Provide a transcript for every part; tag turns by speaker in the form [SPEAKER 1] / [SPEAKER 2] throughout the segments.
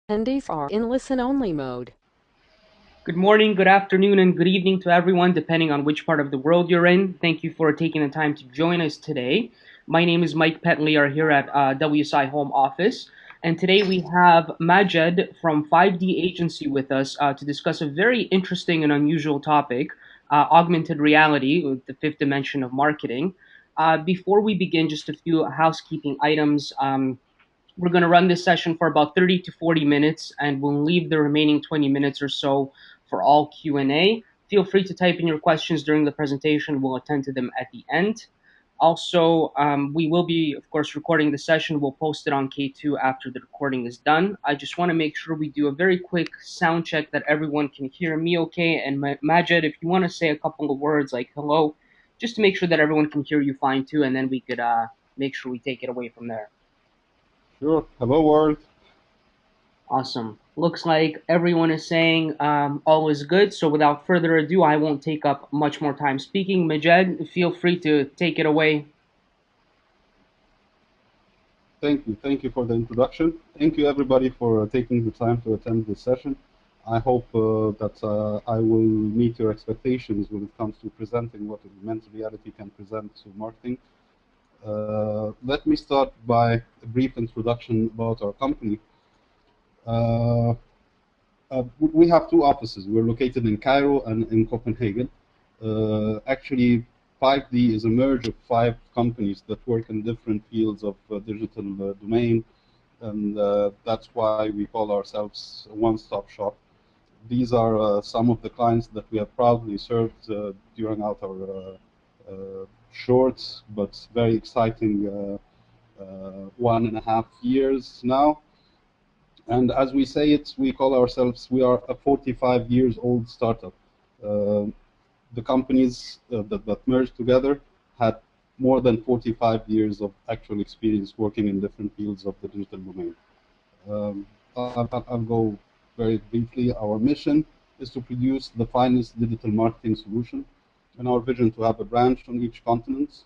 [SPEAKER 1] Attendees are in listen-only mode.
[SPEAKER 2] Good morning, good afternoon, and good evening to everyone, depending on which part of the world you're in. Thank you for taking the time to join us today. My name is Mike Petley here at WSI Home Office, and today we have Majed from 5D Agency with us to discuss a very interesting and unusual topic, augmented reality, with the fifth dimension of marketing. Before we begin, just a few housekeeping items. We're going to run this session for about 30 to 40 minutes, and we'll leave the remaining 20 minutes or so for all Q&A. Feel free to type in your questions during the presentation. We'll attend to them at the end. Also, we will be, of course, recording the session. We'll post it on K2 after the recording is done. I just want to make sure we do a very quick sound check that everyone can hear me okay. And Majed, if you want to say a couple of words like hello, just to make sure that everyone can hear you fine too, and then we could make sure we take it away from there.
[SPEAKER 3] Sure. Hello, world.
[SPEAKER 2] Awesome. Looks like everyone is saying all is good. So without further ado, I won't take up much more time speaking. Majed, feel free to take it away.
[SPEAKER 3] Thank you. Thank you for the introduction. Thank you, everybody, for taking the time to attend this session. I hope that I will meet your expectations when it comes to presenting what augmented reality can present to marketing. Let me start by a brief introduction about our company. We have two offices. We're located in Cairo and in Copenhagen. Actually, 5D is a merge of 5 companies that work in different fields of digital domain, and that's why we call ourselves a one-stop shop. These are some of the clients that we have proudly served during our short but very exciting 1.5 years now. And as we say it, we call ourselves, we are a 45 years old startup. The companies that merged together had more than 45 years of actual experience working in different fields of the digital domain. I'll go very briefly. Our mission is to produce the finest digital marketing solution, and our vision to have a branch on each continent,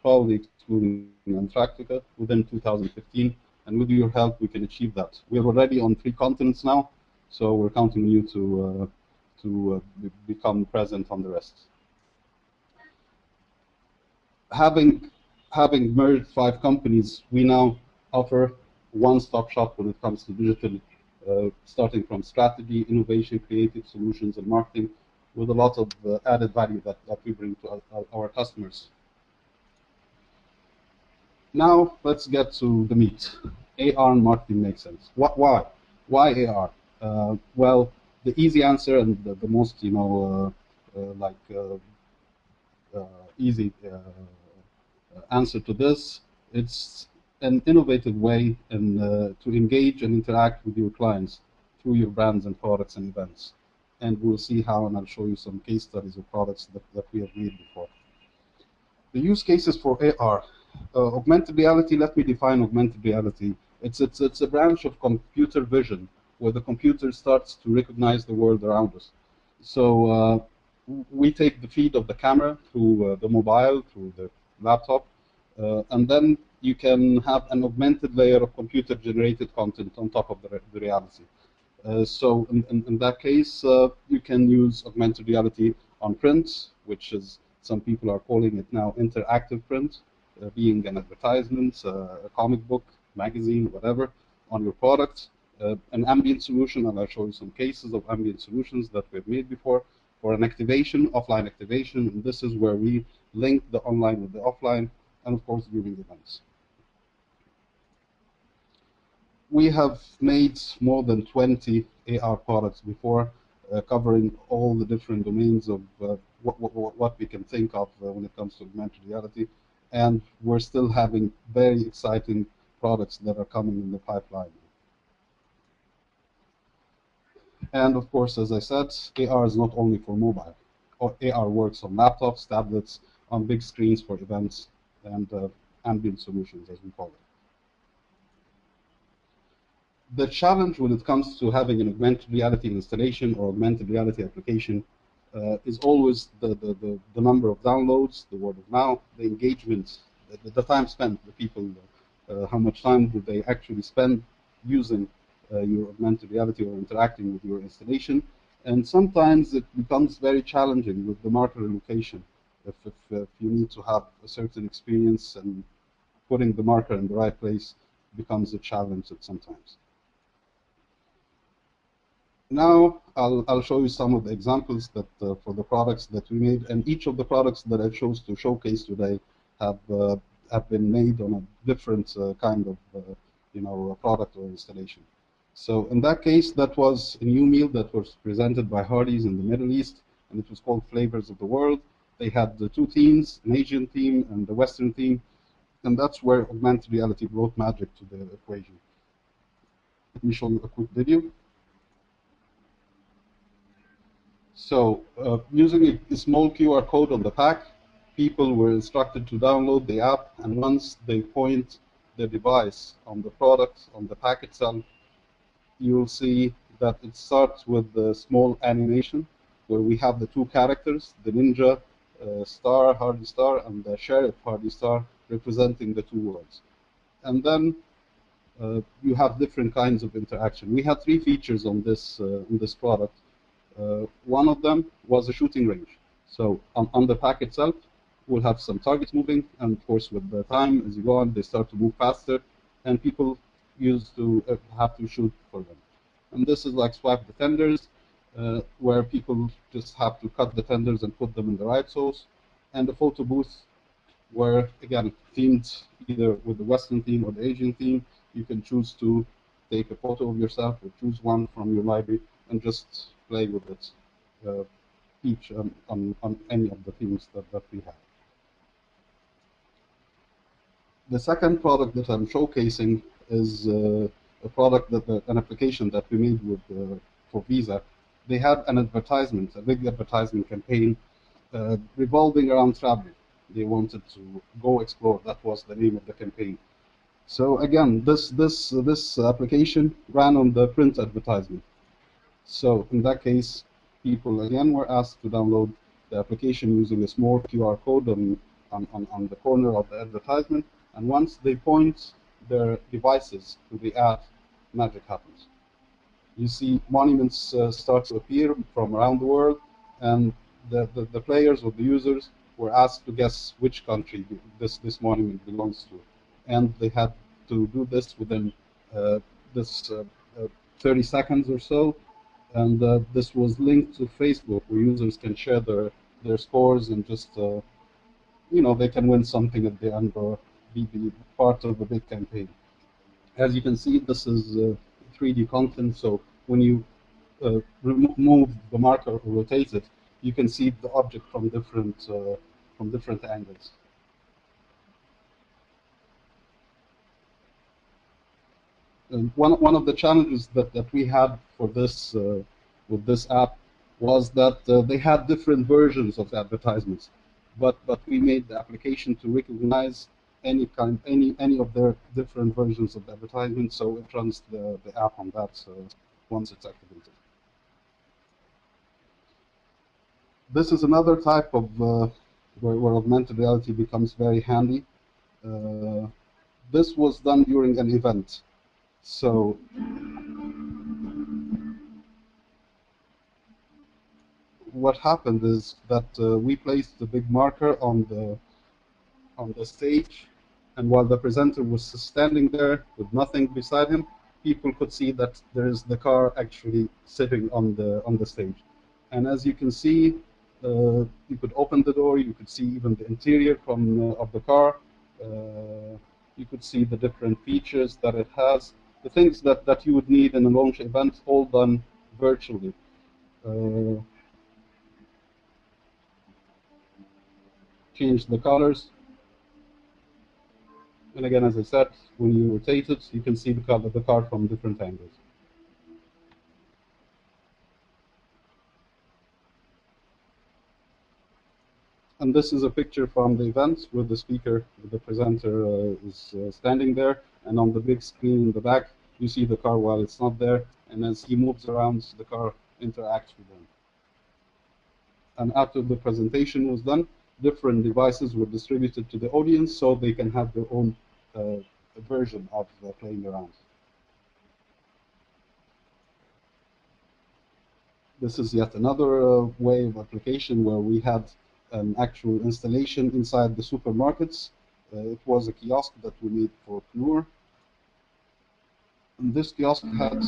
[SPEAKER 3] probably excluding Antarctica, within 2015. And with your help, we can achieve that. We're already on 3 continents now, so we're counting on you to become present on the rest. Having merged 5 companies, we now offer one-stop shop when it comes to digital, starting from strategy, innovation, creative solutions, and marketing, with a lot of added value that we bring to our customers. Now let's get to the meat. AR and marketing makes sense. Why? Why AR? Well, the easy answer and the most, easy answer to this, it's an innovative way to engage and interact with your clients through your brands and products and events. And we'll see how, and I'll show you some case studies of products that we have made before. The use cases for AR. Augmented reality, let me define augmented reality. It's a branch of computer vision where the computer starts to recognize the world around us. So we take the feed of the camera through the mobile, through the laptop, and then you can have an augmented layer of computer-generated content on top of the reality. So in that case, you can use augmented reality on print, which is, some people are calling it now interactive print, being an advertisement, a comic book, magazine, whatever, on your product. An ambient solution, and I'll show you some cases of ambient solutions that we've made before, for an activation, offline activation, and this is where we link the online with the offline, and of course during events. We have made more than 20 AR products before, covering all the different domains of what we can think of when it comes to augmented reality, and we're still having very exciting products that are coming in the pipeline. And of course, as I said, AR is not only for mobile. AR works on laptops, tablets, on big screens for events, and ambient solutions, as we call it. The challenge when it comes to having an augmented reality installation or augmented reality application is always the number of downloads, the word of mouth, the engagement, the time spent, the people, how much time do they actually spend using your augmented reality or interacting with your installation. And sometimes it becomes very challenging with the marker location. If you need to have a certain experience, and putting the marker in the right place becomes a challenge at sometimes. Now I'll show you some of the examples that for the products that we made, and each of the products that I chose to showcase today have been made on a different kind of product or installation. So in that case, that was a new meal that was presented by Hardee's in the Middle East, and it was called Flavors of the World. They had the two themes, an Asian theme and the Western theme, and that's where augmented reality brought magic to the equation. Let me show you a quick video. So using a small QR code on the pack, people were instructed to download the app, and once they point the device on the product, on the pack itself, you'll see that it starts with the small animation where we have the two characters, the ninja star, Hardee Star, and the sheriff Hardee Star, representing the two worlds. And then you have different kinds of interaction. We had three features on this product. One of them was a shooting range. So on the pack itself, we'll have some targets moving, and of course with the time, as you go on, they start to move faster, and people used to have to shoot for them. And this is like swipe the tenders, where people just have to cut the tenders and put them in the right source, and the photo booth, where again themed either with the Western theme or the Asian theme. You can choose to take a photo of yourself or choose one from your library and just play with it, each on any of the themes that we have. The second product that I'm showcasing is a product an application that we made with for Visa. They had an advertisement, a big advertisement campaign revolving around travel. They wanted to go explore. That was the name of the campaign. So again, this application ran on the print advertisement. So in that case, people again were asked to download the application using a small QR code on the corner of the advertisement, and once they point their devices to the ad, magic happens. You see monuments start to appear from around the world, and the players or the users were asked to guess which country this monument belongs to, and they had to do this within 30 seconds or so. And this was linked to Facebook, where users can share their scores and just they can win something at the end or be part of a big campaign. As you can see, this is 3D content, so when you remove the marker or rotate it, you can see the object from different angles. And one of the challenges that we had for this with this app was that they had different versions of the advertisements, but we made the application to recognize any of their different versions of the advertisement, so it runs the app on that once it's activated. This is another type of where augmented reality becomes very handy. This was done during an event. So what happened is that we placed the big marker on the stage, and while the presenter was standing there with nothing beside him, people could see that there is the car actually sitting on the stage. And as you can see, you could open the door, you could see even the interior of the car, you could see the different features that it has, the things that you would need in a launch event, all done virtually. Change the colors, and again, as I said, when you rotate it, you can see the car from different angles. And this is a picture from the event where the speaker, the presenter, is standing there, and on the big screen in the back, you see the car while it's not there, and as he moves around, the car interacts with him. And after the presentation was done, different devices were distributed to the audience so they can have their own version of playing around. This is yet another way of application where we had an actual installation inside the supermarkets. It was a kiosk that we made for Knur. And this kiosk had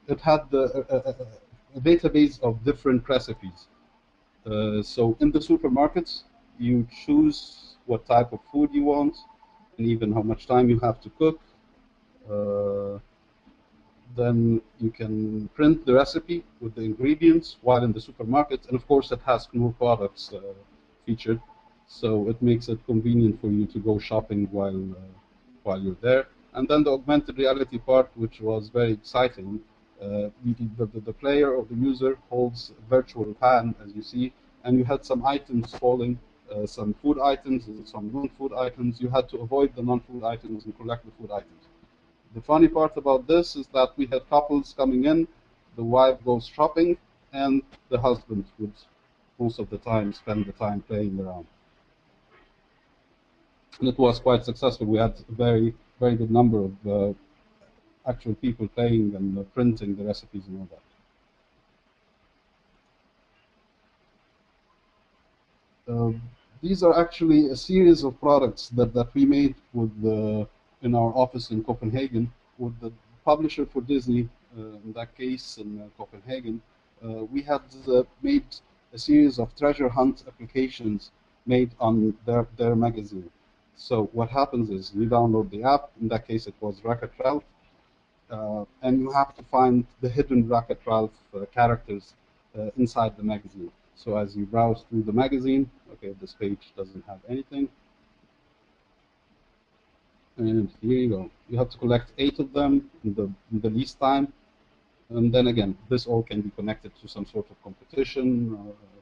[SPEAKER 3] a database of different recipes. So in the supermarkets, you choose what type of food you want, and even how much time you have to cook. Then you can print the recipe with the ingredients while in the supermarket, and of course it has Knur products featured, so it makes it convenient for you to go shopping while you're there. And then the augmented reality part, which was very exciting. The player or the user holds a virtual pan, as you see, and you had some items falling, some food items and some non-food items. You had to avoid the non-food items and collect the food items. The funny part about this is that we had couples coming in, the wife goes shopping, and the husband would most of the time spend the time playing around. And it was quite successful. We had a very, very good number of actual people playing and printing the recipes and all that. These are actually a series of products that we made with in our office in Copenhagen with the publisher for Disney, in that case in Copenhagen. We had made a series of treasure hunt applications made on their magazine. So what happens is you download the app, in that case it was Wreck-It Ralph, and you have to find the hidden Wreck-It Ralph characters inside the magazine. So as you browse through the magazine, okay, this page doesn't have anything. And here you go. You have to collect 8 of them in the least time. And then again, this all can be connected to some sort of competition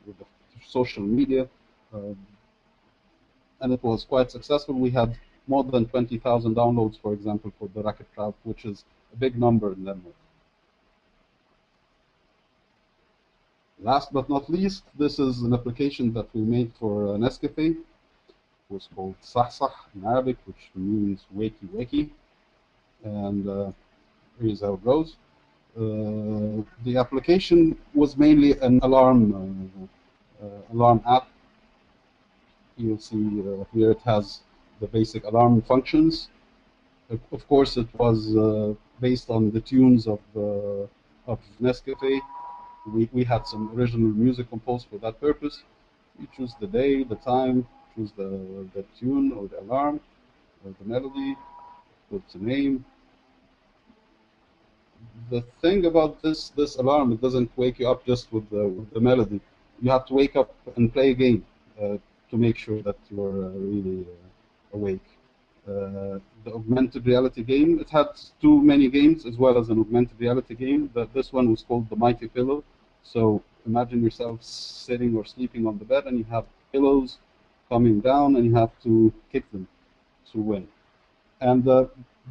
[SPEAKER 3] with the social media. And it was quite successful. We had more than 20,000 downloads, for example, for the Wreck-It Ralph, which is a big number in Denmark. Last but not least, this is an application that we made for Nescafe. It was called Sahsah in Arabic, which means wakey wakey. And here's how it goes. The application was mainly an alarm app. You'll see here it has the basic alarm functions. Of course, it was based on the tunes of Nescafe. We had some original music composed for that purpose. You choose the day, the time, choose the tune or the alarm or the melody, put the name. The thing about this alarm, it doesn't wake you up just with the melody. You have to wake up and play a game to make sure that you're really awake. The augmented reality game, it had 2 mini games as well as an augmented reality game. This one was called The Mighty Pillow. So imagine yourself sitting or sleeping on the bed and you have pillows coming down and you have to kick them to win. And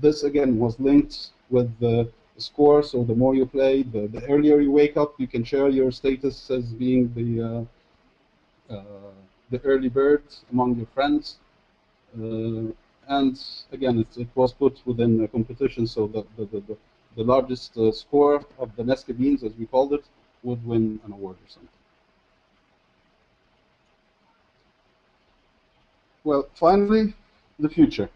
[SPEAKER 3] this again was linked with the score, so the more you play, the earlier you wake up, you can share your status as being the early bird among your friends. And again, it was put within a competition, so the largest score of the Nesca beans, as we called it, would win an award or something. Well, finally, the future.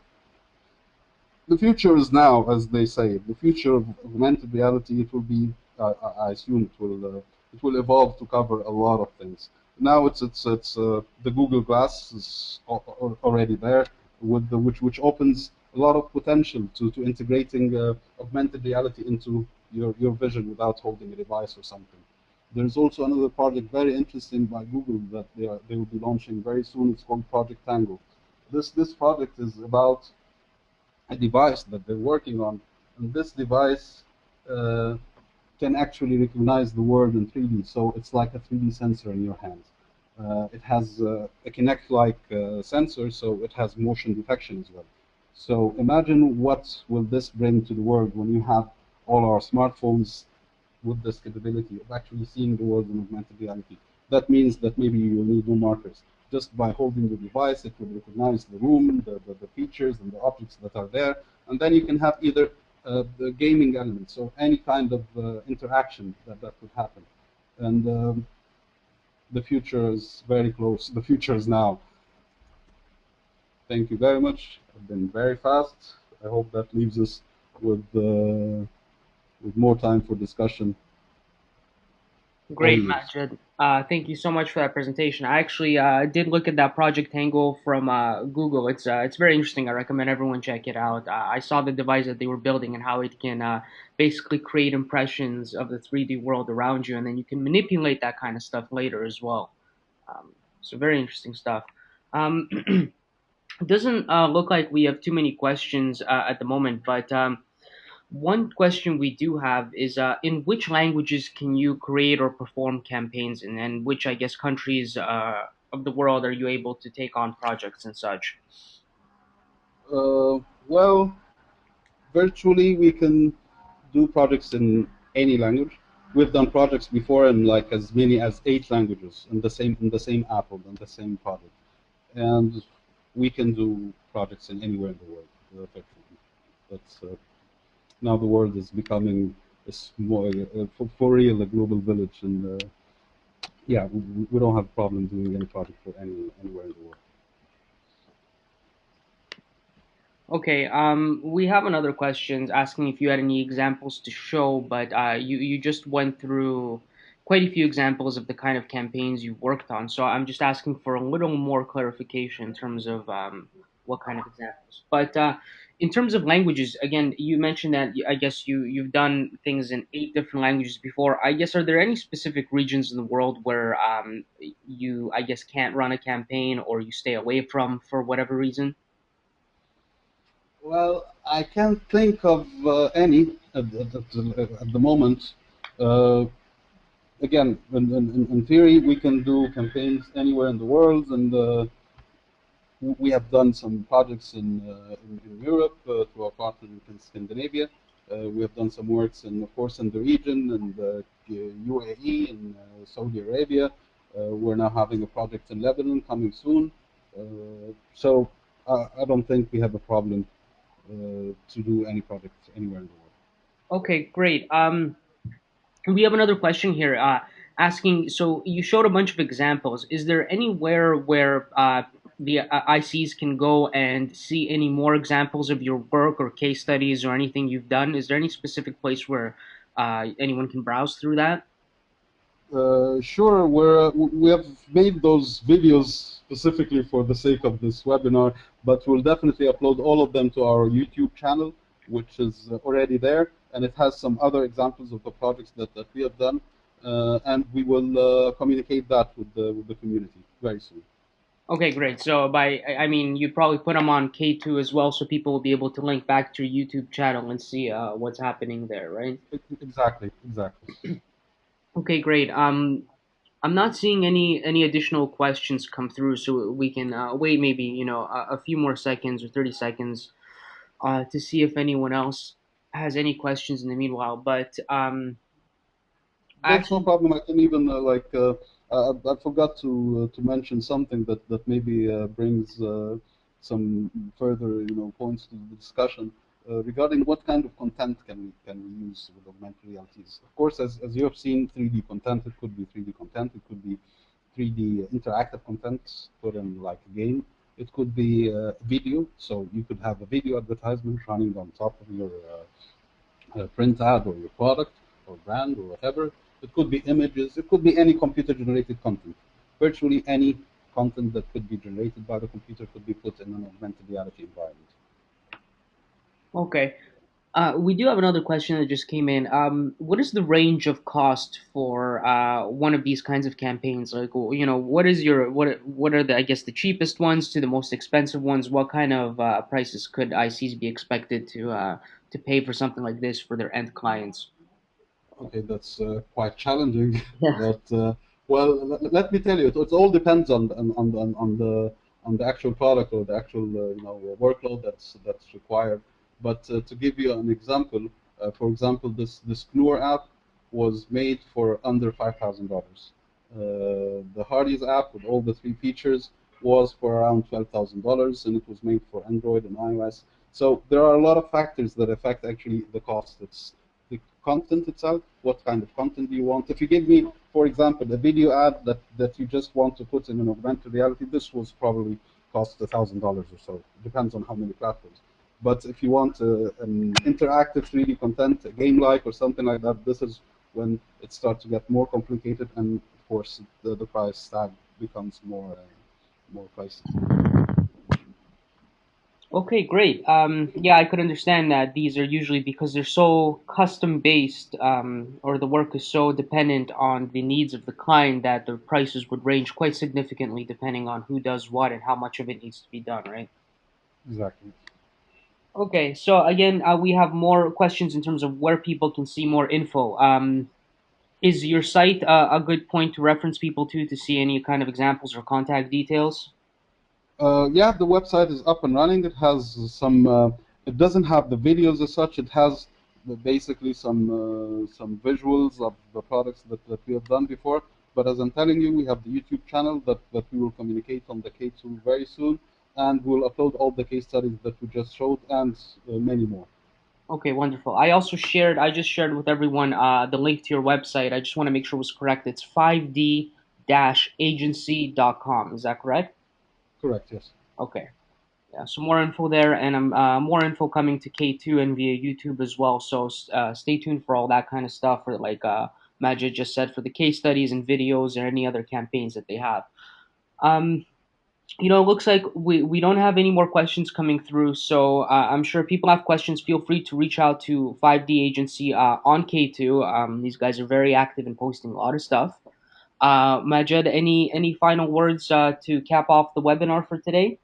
[SPEAKER 3] The future is now, as they say. The future of augmented reality, it will be, I assume it will evolve to cover a lot of things. Now it's the Google Glass is already there, which opens a lot of potential to integrating augmented reality into your vision without holding a device or something. There's also another project very interesting by Google that they will be launching very soon. It's called Project Tango. This project is about a device that they're working on, and this device can actually recognize the world in 3D. So it's like a 3D sensor in your hand. It has a Kinect-like sensor, so it has motion detection as well. So imagine what will this bring to the world when you have all our smartphones with this capability of actually seeing the world in augmented reality. That means that maybe you'll need no markers. Just by holding the device, it will recognize the room, the features, and the objects that are there. And then you can have either the gaming element, so any kind of interaction that could happen. And the future is very close. The future is now. Thank you very much. I've been very fast. I hope that leaves us with more time for discussion.
[SPEAKER 2] Great,
[SPEAKER 3] Always.
[SPEAKER 2] Majid. Thank you so much for that presentation. I actually did look at that Project Tango from Google. It's very interesting. I recommend everyone check it out. I saw the device that they were building and how it can basically create impressions of the 3D world around you, and then you can manipulate that kind of stuff later as well. So very interesting stuff. Um, it doesn't look like we have too many questions at the moment, but one question we do have is in which languages can you create or perform campaigns in, and which, I guess, countries of the world are you able to take on projects and such?
[SPEAKER 3] Well, virtually we can do projects in any language. We've done projects before in like as many as 8 languages in the same app or in the same project, and we can do projects in anywhere in the world. Effectively, that's now the world is becoming a small, for real, a global village, and yeah, we don't have a problem doing any project for anywhere in the world.
[SPEAKER 2] Okay, we have another question asking if you had any examples to show, but you just went through quite a few examples of the kind of campaigns you worked on. So I'm just asking for a little more clarification in terms of what kind of examples. But in terms of languages, again, you mentioned that I guess you've done things in 8 different languages before. I guess are there any specific regions in the world where you I guess can't run a campaign or you stay away from for whatever reason?
[SPEAKER 3] Well, I can't think of any at the moment. Uh, Again, in theory, we can do campaigns anywhere in the world, and we have done some projects in Europe through our partner in Scandinavia. We have done some works, of course, in the region, and the UAE and Saudi Arabia. We're now having a project in Lebanon coming soon. So I don't think we have a problem to do any project anywhere in the world.
[SPEAKER 2] Okay, great. We have another question here asking, so you showed a bunch of examples. Is there anywhere where the ICs can go and see any more examples of your work or case studies or anything you've done? Is there any specific place where anyone can browse through that?
[SPEAKER 3] Sure, we have made those videos specifically for the sake of this webinar, but we'll definitely upload all of them to our YouTube channel, which is already there, and it has some other examples of the projects that we have done, and we will communicate that with the community very soon.
[SPEAKER 2] Okay, great. So I mean, you'd probably put them on K2 as well, so people will be able to link back to your YouTube channel and see what's happening there, right?
[SPEAKER 3] Exactly, exactly.
[SPEAKER 2] Okay, great. I'm not seeing any additional questions come through, so we can wait maybe a few more seconds or 30 seconds to see if anyone else has any questions in the meanwhile. But
[SPEAKER 3] That's no
[SPEAKER 2] actually,
[SPEAKER 3] problem. I can even I forgot to mention something that maybe brings some further points to the discussion regarding what kind of content can we use with augmented realities. Of course, as you have seen, 3D content. It could be 3D content. It could be 3D interactive content put in like a game. It could be video. So you could have a video advertisement running on top of your print ad or your product or brand or whatever. It could be images. It could be any computer-generated content. Virtually any content that could be generated by the computer could be put in an augmented reality environment.
[SPEAKER 2] okay. We do have another question that just came in. What is the range of cost for one of these kinds of campaigns? Like, what is what are the I guess the cheapest ones to the most expensive ones? What kind of prices could ICs be expected to pay for something like this for their end clients?
[SPEAKER 3] Okay, that's quite challenging,
[SPEAKER 2] Yeah.
[SPEAKER 3] but well, let me tell you, it all depends on the actual product or the actual workload that's required. But to give you an example, for example, this Knur app was made for under $5,000. The Hardy's app with all the 3 features was for around $12,000, and it was made for Android and iOS. So there are a lot of factors that affect actually the cost. It's the content itself. What kind of content do you want? If you give me, for example, a video ad that you just want to put in an augmented reality, this was probably cost $1,000 or so. Depends on how many platforms. But if you want an interactive 3D content, a game like or something like that, this is when it starts to get more complicated, and of course the price tag becomes more pricey.
[SPEAKER 2] Okay, great. Yeah, I could understand that these are usually because they're so custom based, or the work is so dependent on the needs of the client that the prices would range quite significantly depending on who does what and how much of it needs to be done, right?
[SPEAKER 3] Exactly.
[SPEAKER 2] Okay, so again, we have more questions in terms of where people can see more info. Is your site a good point to reference people to see any kind of examples or contact details?
[SPEAKER 3] Yeah, the website is up and running. It has some. It doesn't have the videos as such. It has basically some visuals of the products that we have done before. But as I'm telling you, we have the YouTube channel that we will communicate on the K2 very soon, and we'll upload all the case studies that we just showed and many more.
[SPEAKER 2] Okay, wonderful. I just shared with everyone the link to your website. I just want to make sure it was correct. It's 5d-agency.com. Is that correct?
[SPEAKER 3] Correct. Yes.
[SPEAKER 2] Okay. Yeah, so more info there, and more info coming to K2 and via YouTube as well. So stay tuned for all that kind of stuff, for like Majid just said, for the case studies and videos or any other campaigns that they have. Um, it looks like we don't have any more questions coming through. So I'm sure if people have questions, feel free to reach out to 5D Agency on K2. These guys are very active in posting a lot of stuff. Majid, any final words to cap off the webinar for today?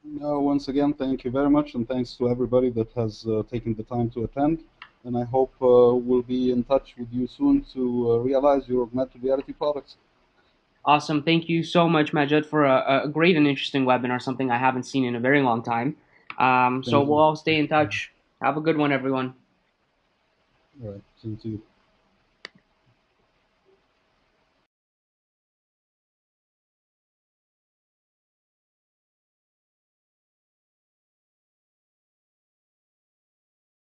[SPEAKER 3] No, once again, thank you very much, and thanks to everybody that has taken the time to attend. And I hope we'll be in touch with you soon to realize your augmented reality products.
[SPEAKER 2] Awesome. Thank you so much, Majid, for a great and interesting webinar, something I haven't seen in a very long time. So
[SPEAKER 3] Thank
[SPEAKER 2] we'll
[SPEAKER 3] you.
[SPEAKER 2] all stay in touch. Have a good one, everyone.
[SPEAKER 3] All right, see you.